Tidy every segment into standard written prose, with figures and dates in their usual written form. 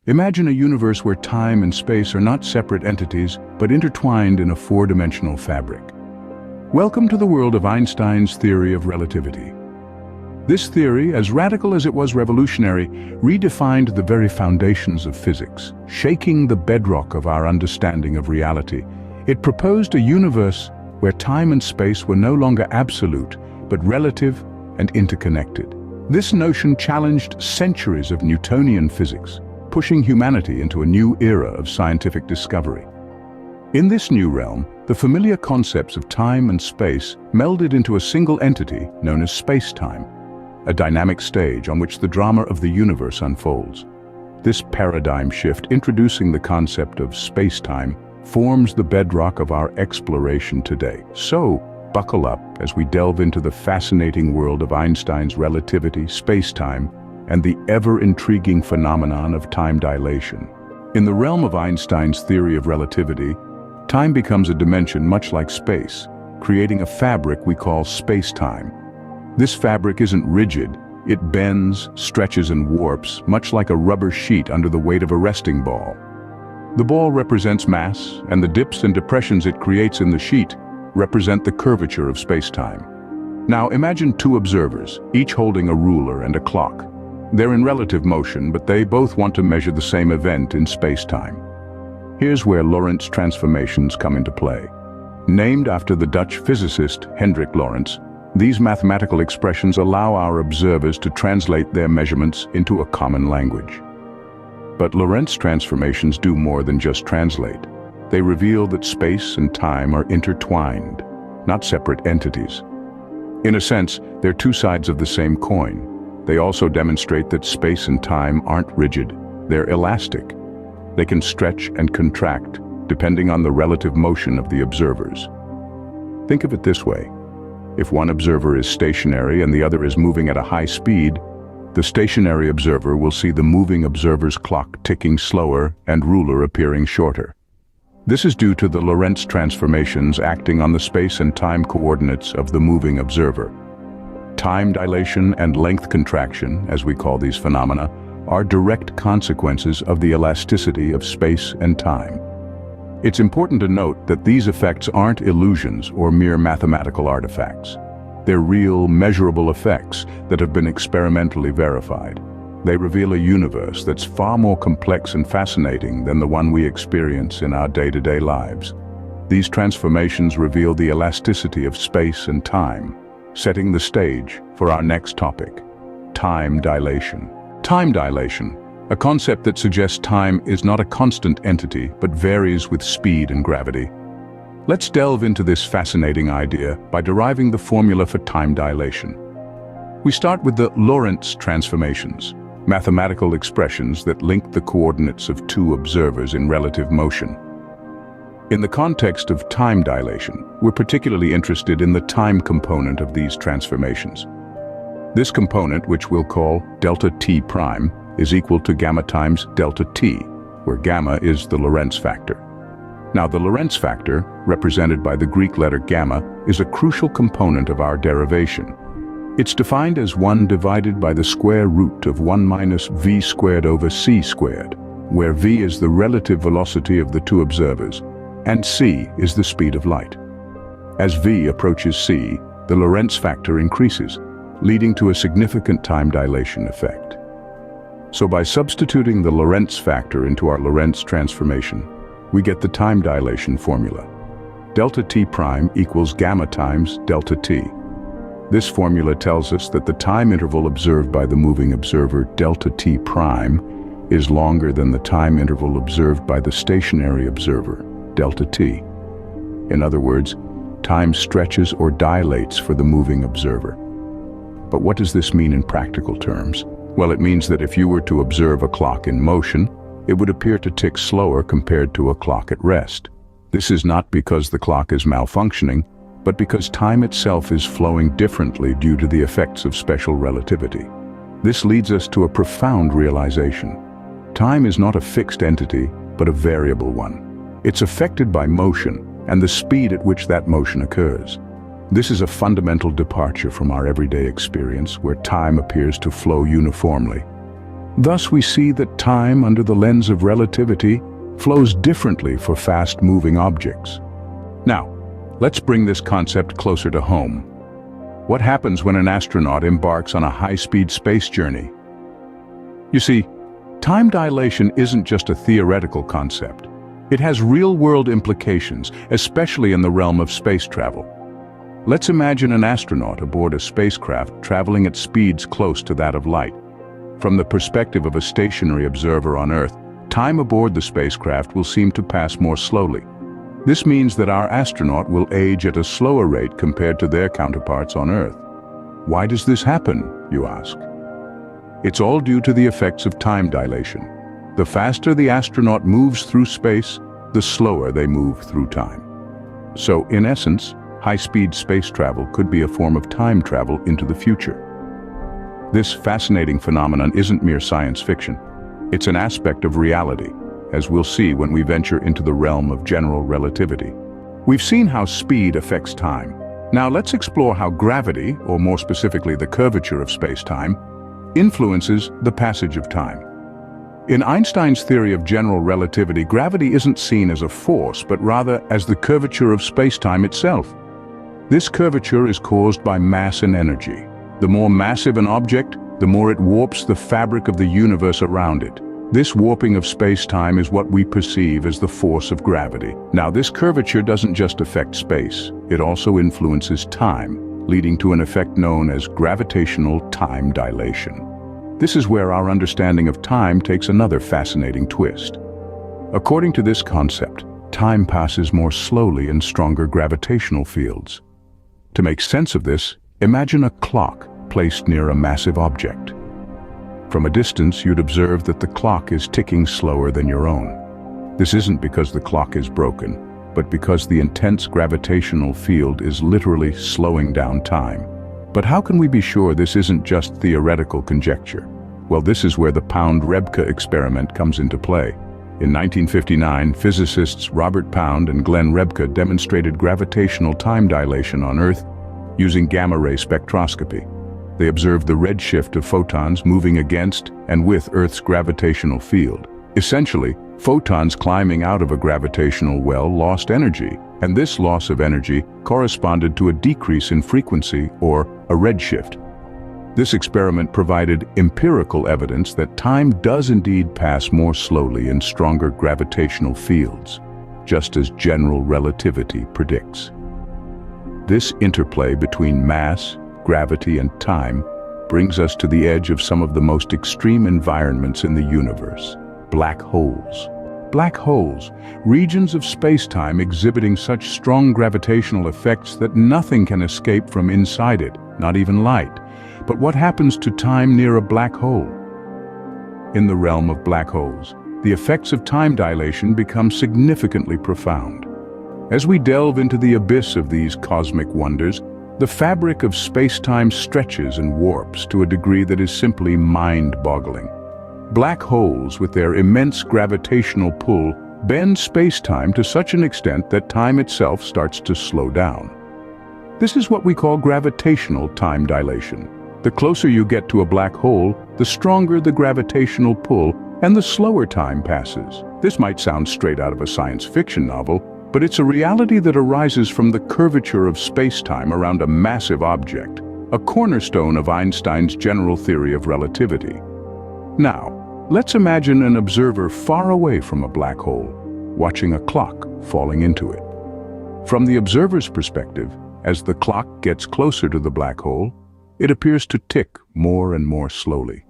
Imagine a universe where time and space are not separate entities, but intertwined in a four-dimensional fabric. Welcome to the world of Einstein's theory of relativity. This theory, as radical as it was revolutionary, redefined the very foundations of physics, shaking the bedrock of our understanding of reality. It proposed a universe where time and space were no longer absolute, but relative and interconnected. This notion challenged centuries of Newtonian physics, pushing humanity into a new era of scientific discovery. In this new realm, the familiar concepts of time and space melded into a single entity known as space-time, a dynamic stage on which the drama of the universe unfolds. This paradigm shift, introducing the concept of space-time, forms the bedrock of our exploration today. So, buckle up as we delve into the fascinating world of Einstein's relativity, space-time, and the ever-intriguing phenomenon of time dilation. In the realm of Einstein's theory of relativity, time becomes a dimension much like space, creating a fabric we call space-time. This fabric isn't rigid, it bends, stretches, and warps, much like a rubber sheet under the weight of a resting ball. The ball represents mass, and the dips and depressions it creates in the sheet represent the curvature of space-time. Now imagine two observers, each holding a ruler and a clock. They're in relative motion, but they both want to measure the same event in space-time. Here's where Lorentz transformations come into play. Named after the Dutch physicist Hendrik Lorentz, these mathematical expressions allow our observers to translate their measurements into a common language. But Lorentz transformations do more than just translate. They reveal that space and time are intertwined, not separate entities. In a sense, they're two sides of the same coin. They also demonstrate that space and time aren't rigid, they're elastic. They can stretch and contract, depending on the relative motion of the observers. Think of it this way. If one observer is stationary and the other is moving at a high speed, the stationary observer will see the moving observer's clock ticking slower and ruler appearing shorter. This is due to the Lorentz transformations acting on the space and time coordinates of the moving observer. Time dilation and length contraction, as we call these phenomena, are direct consequences of the elasticity of space and time. It's important to note that these effects aren't illusions or mere mathematical artifacts. They're real, measurable effects that have been experimentally verified. They reveal a universe that's far more complex and fascinating than the one we experience in our day-to-day lives. These transformations reveal the elasticity of space and time, setting the stage for our next topic, time dilation. Time dilation, a concept that suggests time is not a constant entity but varies with speed and gravity. Let's delve into this fascinating idea by deriving the formula for time dilation. We start with the Lorentz transformations, mathematical expressions that link the coordinates of two observers in relative motion. In the context of time dilation, we're particularly interested in the time component of these transformations. This component, which we'll call delta t prime, is equal to gamma times delta t, where gamma is the Lorentz factor. Now, the Lorentz factor, represented by the Greek letter gamma, is a crucial component of our derivation. It's defined as 1 divided by the square root of 1 minus v squared over c squared, where v is the relative velocity of the two observers, and c is the speed of light. As v approaches c, the Lorentz factor increases, leading to a significant time dilation effect. So by substituting the Lorentz factor into our Lorentz transformation, we get the time dilation formula. Delta t prime equals gamma times delta t. This formula tells us that the time interval observed by the moving observer, delta t prime, is longer than the time interval observed by the stationary observer, delta t. In other words, time stretches or dilates for the moving observer. But what does this mean in practical terms? Well, it means that if you were to observe a clock in motion, it would appear to tick slower compared to a clock at rest. This is not because the clock is malfunctioning, but because time itself is flowing differently due to the effects of special relativity. This leads us to a profound realization. Time is not a fixed entity, but a variable one. It's affected by motion and the speed at which that motion occurs. This is a fundamental departure from our everyday experience, where time appears to flow uniformly. Thus we see that time under the lens of relativity flows differently for fast-moving objects. Now, let's bring this concept closer to home. What happens when an astronaut embarks on a high-speed space journey? You see, time dilation isn't just a theoretical concept. It has real-world implications, especially in the realm of space travel. Let's imagine an astronaut aboard a spacecraft traveling at speeds close to that of light. From the perspective of a stationary observer on Earth, time aboard the spacecraft will seem to pass more slowly. This means that our astronaut will age at a slower rate compared to their counterparts on Earth. Why does this happen, you ask? It's all due to the effects of time dilation. The faster the astronaut moves through space, the slower they move through time. So, in essence, high-speed space travel could be a form of time travel into the future. This fascinating phenomenon isn't mere science fiction. It's an aspect of reality, as we'll see when we venture into the realm of general relativity. We've seen how speed affects time. Now let's explore how gravity, or more specifically the curvature of space-time, influences the passage of time. In Einstein's theory of general relativity, gravity isn't seen as a force, but rather as the curvature of space-time itself. This curvature is caused by mass and energy. The more massive an object, the more it warps the fabric of the universe around it. This warping of space-time is what we perceive as the force of gravity. Now, this curvature doesn't just affect space, it also influences time, leading to an effect known as gravitational time dilation. This is where our understanding of time takes another fascinating twist. According to this concept, time passes more slowly in stronger gravitational fields. To make sense of this, imagine a clock placed near a massive object. From a distance, you'd observe that the clock is ticking slower than your own. This isn't because the clock is broken, but because the intense gravitational field is literally slowing down time. But how can we be sure this isn't just theoretical conjecture? Well, this is where the Pound-Rebka experiment comes into play. In 1959, physicists Robert Pound and Glenn Rebka demonstrated gravitational time dilation on Earth using gamma-ray spectroscopy. They observed the redshift of photons moving against and with Earth's gravitational field. Essentially, photons climbing out of a gravitational well lost energy, and this loss of energy corresponded to a decrease in frequency, or a redshift. This experiment provided empirical evidence that time does indeed pass more slowly in stronger gravitational fields, just as general relativity predicts. This interplay between mass, gravity, and time brings us to the edge of some of the most extreme environments in the universe: black holes. Black holes, regions of space-time exhibiting such strong gravitational effects that nothing can escape from inside it, not even light. But what happens to time near a black hole? In the realm of black holes, the effects of time dilation become significantly profound. As we delve into the abyss of these cosmic wonders, the fabric of space-time stretches and warps to a degree that is simply mind-boggling. Black holes, with their immense gravitational pull, bend space-time to such an extent that time itself starts to slow down. This is what we call gravitational time dilation. The closer you get to a black hole, the stronger the gravitational pull, and the slower time passes. This might sound straight out of a science fiction novel, but it's a reality that arises from the curvature of space-time around a massive object, a cornerstone of Einstein's general theory of relativity. Now, let's imagine an observer far away from a black hole, watching a clock falling into it. From the observer's perspective, as the clock gets closer to the black hole, it appears to tick more and more slowly.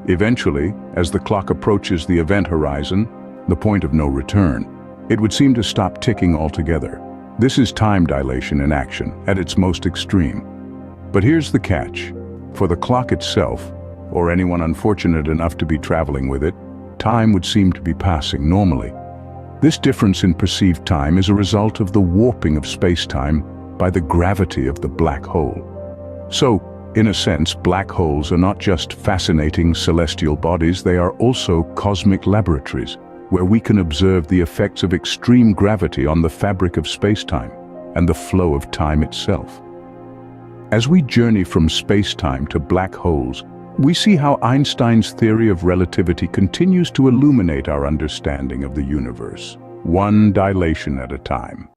Eventually, as the clock approaches the event horizon, the point of no return, it would seem to stop ticking altogether. This is time dilation in action, at its most extreme. But here's the catch. For the clock itself, or anyone unfortunate enough to be traveling with it, time would seem to be passing normally. This difference in perceived time is a result of the warping of space-time by the gravity of the black hole. So, in a sense, black holes are not just fascinating celestial bodies, they are also cosmic laboratories, where we can observe the effects of extreme gravity on the fabric of space-time and the flow of time itself. As we journey from space-time to black holes, we see how Einstein's theory of relativity continues to illuminate our understanding of the universe, one dilation at a time.